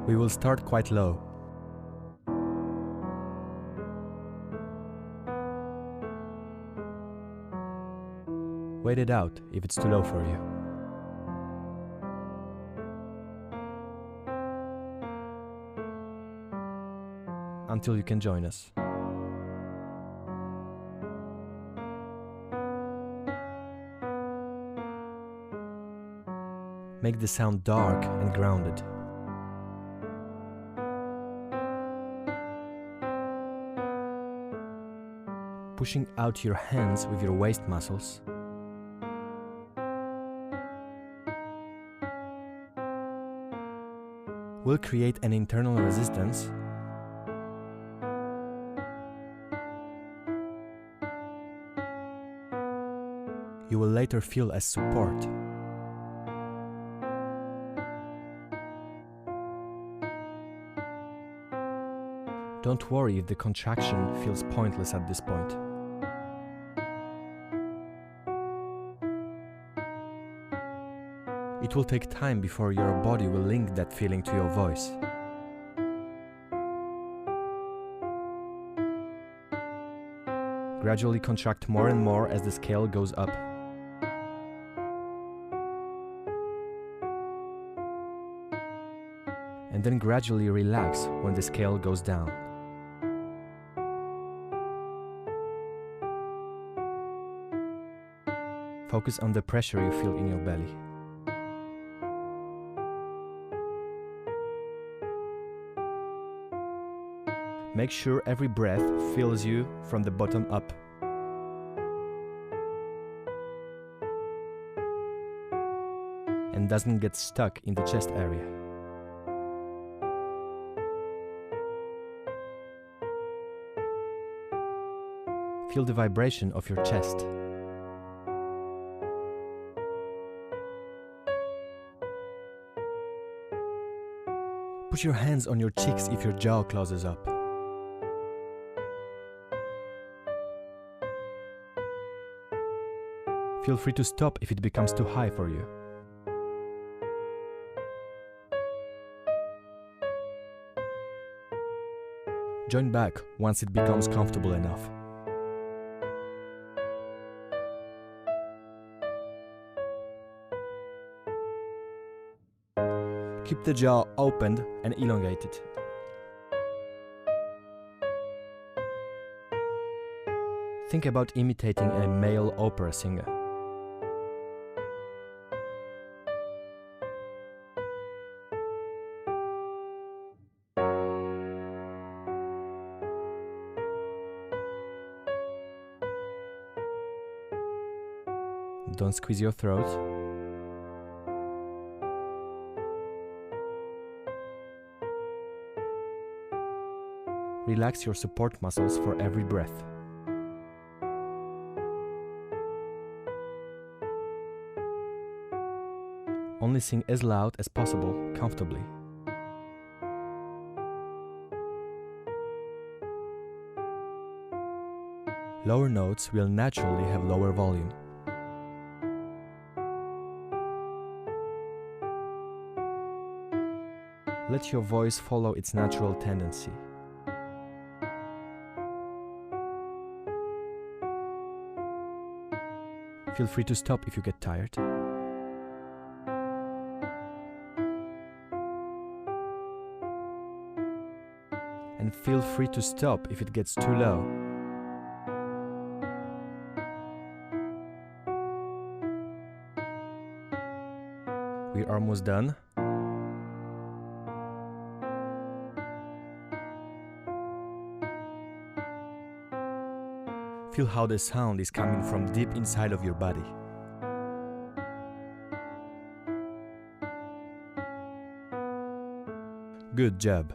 We will start quite low. Wait it out if it's too low for you. Until you can join us. Make the sound dark and grounded. Pushing out your hands with your waist muscles. Will create an internal resistance. You will later feel as support. Don't worry if the contraction feels pointless at this point. It will take time before your body will link that feeling to your voice. Gradually contract more and more as the scale goes up. And then gradually relax when the scale goes down. Focus on the pressure you feel in your belly. Make sure every breath fills you from the bottom up. And doesn't get stuck in the chest area. Feel the vibration of your chest. Put your hands on your cheeks if your jaw closes up. Feel free to stop if it becomes too high for you. Join back once it becomes comfortable enough. Keep the jaw opened and elongated. Think about imitating a male opera singer. Don't squeeze your throat. Relax your support muscles for every breath. Only sing as loud as possible, comfortably. Lower notes will naturally have lower volume. Let your voice follow its natural tendency. Feel free to stop if you get tired. And feel free to stop if it gets too low. We're almost done. Feel how the sound is coming from deep inside of your body. Good job.